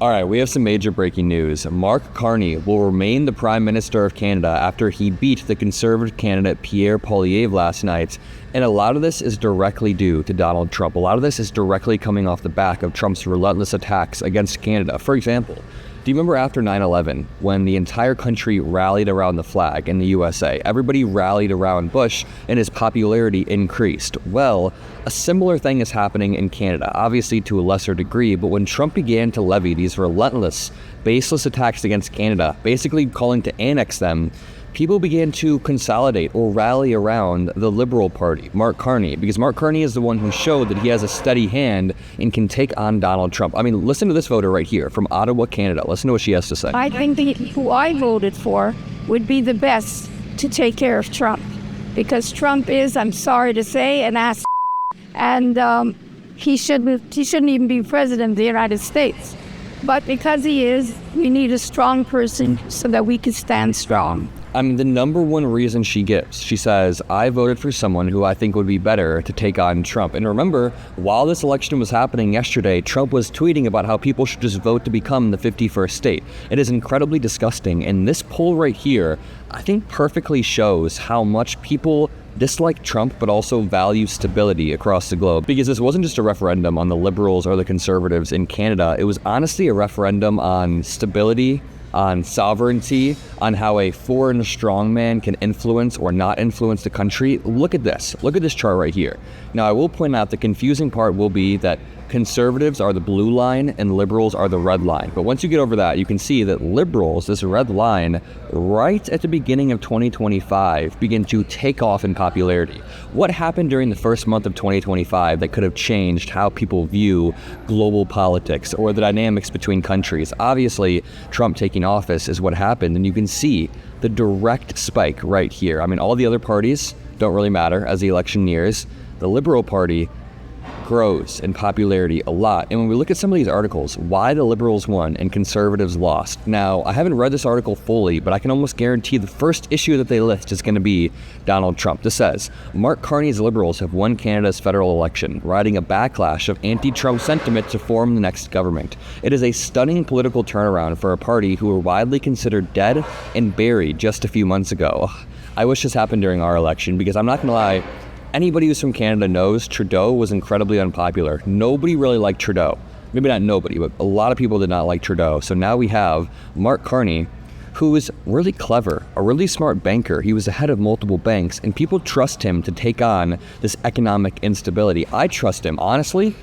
All right, we have some major breaking news. Mark Carney will remain the Prime Minister of Canada after he beat the Conservative candidate Pierre Poilievre last night. And a lot of this is directly due to Donald Trump. A lot of this is directly coming off the back of Trump's relentless attacks against Canada. For example, do you remember after 9/11 when the entire country rallied around the flag in the USA? Everybody rallied around Bush and his popularity increased. Well, a similar thing is happening in Canada, obviously to a lesser degree, but when Trump began to levy these relentless, baseless attacks against Canada, basically calling to annex them, people began to consolidate or rally around the Liberal Party, Mark Carney, because Mark Carney is the one who showed that he has a steady hand and can take on Donald Trump. I mean, listen to this voter right here from Ottawa, Canada. Listen to what she has to say. I think who I voted for would be the best to take care of Trump, because Trump is, I'm sorry to say, an ass, and he shouldn't even be president of the United States. But because he is, we need a strong person so that we can stand strong. I mean, the number one reason she gives, she says, I voted for someone who I think would be better to take on Trump. And remember, while this election was happening yesterday, Trump was tweeting about how people should just vote to become the 51st state. It is incredibly disgusting. And this poll right here, I think perfectly shows how much people dislike Trump, but also value stability across the globe. Because this wasn't just a referendum on the Liberals or the Conservatives in Canada. It was honestly a referendum on stability, on sovereignty, on how a foreign strongman can influence or not influence the country. Look at this. Look at this chart right here. Now, I will point out the confusing part will be that Conservatives are the blue line and Liberals are the red line. But once you get over that, you can see that Liberals, this red line, right at the beginning of 2025, begin to take off in popularity. What happened during the first month of 2025 that could have changed how people view global politics or the dynamics between countries? Obviously, Trump taking office is what happened, and you can see the direct spike right here. I mean, all the other parties don't really matter as the election nears. The Liberal Party grows in popularity a lot. And when we look at some of these articles, why the Liberals won and Conservatives lost. Now, I haven't read this article fully, but I can almost guarantee the first issue that they list is going to be Donald Trump. This says, Mark Carney's Liberals have won Canada's federal election, riding a backlash of anti-Trump sentiment to form the next government. It is a stunning political turnaround for a party who were widely considered dead and buried just a few months ago. I wish this happened during our election, because I'm not going to lie, anybody who's from Canada knows Trudeau was incredibly unpopular. Nobody really liked Trudeau. Maybe not nobody, but a lot of people did not like Trudeau. So now we have Mark Carney, who is really clever, a really smart banker. He was the head of multiple banks, and people trust him to take on this economic instability. I trust him. Honestly,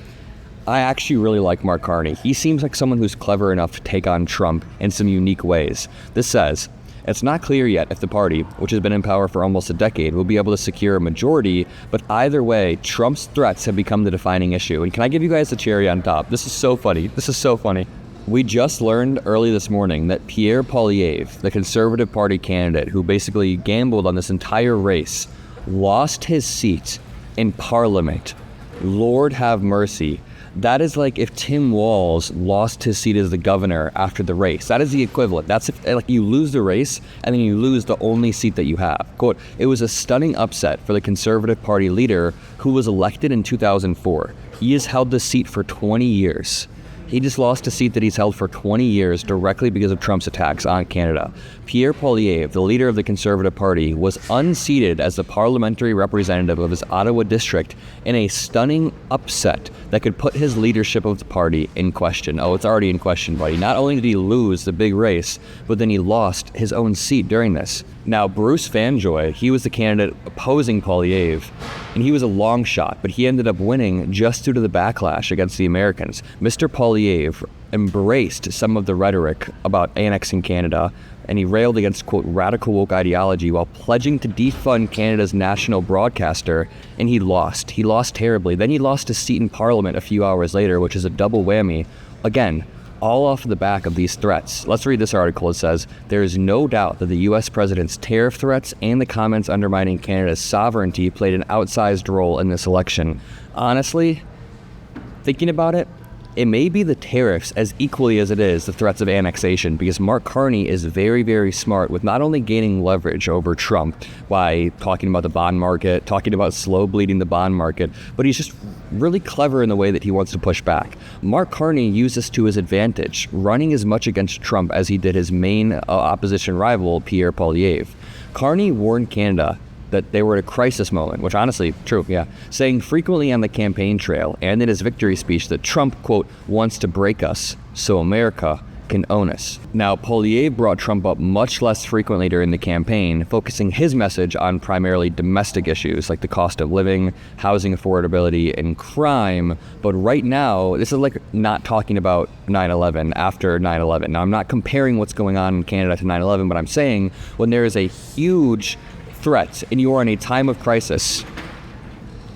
I actually really like Mark Carney. He seems like someone who's clever enough to take on Trump in some unique ways. This says, it's not clear yet if the party, which has been in power for almost a decade, will be able to secure a majority, but either way, Trump's threats have become the defining issue. And can I give you guys the cherry on top? This is so funny. This is so funny. We just learned early this morning that Pierre Poilievre, the Conservative Party candidate who basically gambled on this entire race, lost his seat in Parliament. Lord have mercy. That is like if Tim Walz lost his seat as the governor after the race. That is the equivalent. That's if like you lose the race and then you lose the only seat that you have. Quote, it was a stunning upset for the Conservative Party leader who was elected in 2004. He has held the seat for 20 years. He just lost a seat that he's held for 20 years directly because of Trump's attacks on Canada. Pierre Poilievre, the leader of the Conservative Party, was unseated as the parliamentary representative of his Ottawa district in a stunning upset that could put his leadership of the party in question. Oh, it's already in question, buddy. Not only did he lose the big race, but then he lost his own seat during this. Now, Bruce Fanjoy, he was the candidate opposing Poilievre, and he was a long shot, but he ended up winning just due to the backlash against the Americans. Mr. Poilievre embraced some of the rhetoric about annexing Canada, and he railed against, quote, radical woke ideology while pledging to defund Canada's national broadcaster, and he lost. He lost terribly. Then he lost his seat in Parliament a few hours later, which is a double whammy. Again, all off the back of these threats. Let's read this article. It says, there is no doubt that the U.S. president's tariff threats and the comments undermining Canada's sovereignty played an outsized role in this election. Honestly, thinking about it, it may be the tariffs as equally as it is the threats of annexation, because Mark Carney is very, very smart with not only gaining leverage over Trump by talking about the bond market, talking about slow bleeding the bond market, but he's just really clever in the way that he wants to push back. Mark Carney used this to his advantage, running as much against Trump as he did his main opposition rival, Pierre Poilievre. Carney warned Canada that they were at a crisis moment, which honestly, true, yeah, saying frequently on the campaign trail and in his victory speech that Trump, quote, wants to break us so America can own us. Now, Poilievre brought Trump up much less frequently during the campaign, focusing his message on primarily domestic issues like the cost of living, housing affordability, and crime. But right now, this is like not talking about 9/11 after 9/11. Now, I'm not comparing what's going on in Canada to 9/11, but I'm saying when there is a huge threat and you are in a time of crisis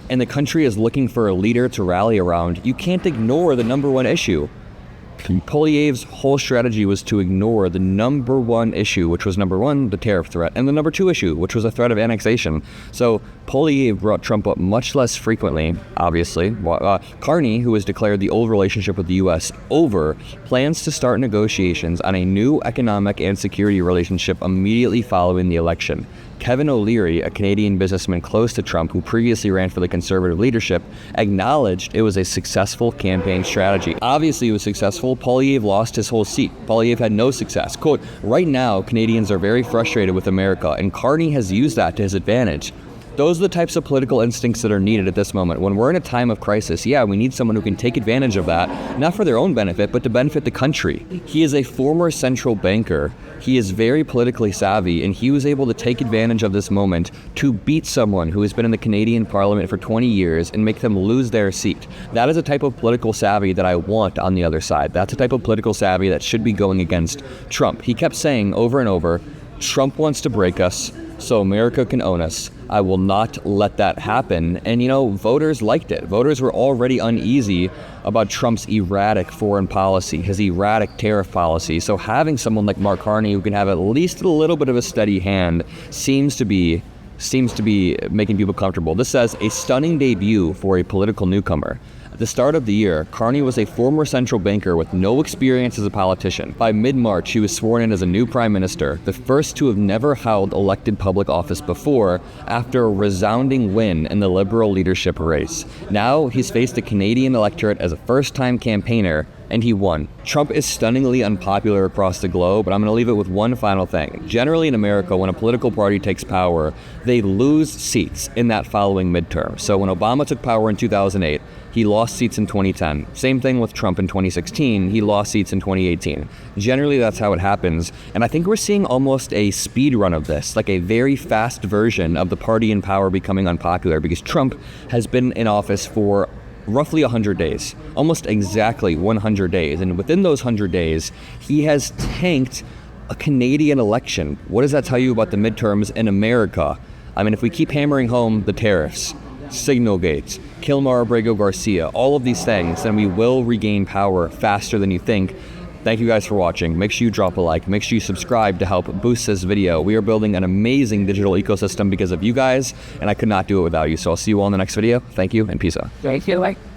and the country is looking for a leader to rally around, you can't ignore the number one issue. Poilievre's whole strategy was to ignore the number one issue, which was number one, the tariff threat, and the number two issue, which was a threat of annexation. So Poilievre brought Trump up much less frequently, obviously. Carney, who has declared the old relationship with the U.S. over, plans to start negotiations on a new economic and security relationship immediately following the election. Kevin O'Leary, a Canadian businessman close to Trump who previously ran for the Conservative leadership, acknowledged it was a successful campaign strategy. Obviously it was successful. Poilievre lost his whole seat. Poilievre had no success. Quote, right now, Canadians are very frustrated with America, and Carney has used that to his advantage. Those are the types of political instincts that are needed at this moment. When we're in a time of crisis, yeah, we need someone who can take advantage of that, not for their own benefit, but to benefit the country. He is a former central banker. He is very politically savvy, and he was able to take advantage of this moment to beat someone who has been in the Canadian Parliament for 20 years and make them lose their seat. That is a type of political savvy that I want on the other side. That's a type of political savvy that should be going against Trump. He kept saying over and over, Trump wants to break us so America can own us. I will not let that happen. And, voters liked it. Voters were already uneasy about Trump's erratic foreign policy, his erratic tariff policy. So having someone like Mark Carney who can have at least a little bit of a steady hand seems to be making people comfortable. This says a stunning debut for a political newcomer. At the start of the year, Carney was a former central banker with no experience as a politician. By mid-March, he was sworn in as a new prime minister, the first to have never held elected public office before, after a resounding win in the Liberal leadership race. Now, he's faced the Canadian electorate as a first-time campaigner, and he won. Trump is stunningly unpopular across the globe, but I'm going to leave it with one final thing. Generally in America, when a political party takes power, they lose seats in that following midterm. So when Obama took power in 2008, he lost seats in 2010. Same thing with Trump in 2016. He lost seats in 2018. Generally, that's how it happens. And I think we're seeing almost a speed run of this, like a very fast version of the party in power becoming unpopular, because Trump has been in office for roughly 100 days, almost exactly 100 days. And within those 100 days, he has tanked a Canadian election. What does that tell you about the midterms in America? I mean, if we keep hammering home the tariffs, signal gates, kill Mara-Abrego Garcia, all of these things, then we will regain power faster than you think. Thank you guys for watching. Make sure you drop a like. Make sure you subscribe to help boost this video. We are building an amazing digital ecosystem because of you guys, and I could not do it without you. So I'll see you all in the next video. Thank you, and peace out. Thank you.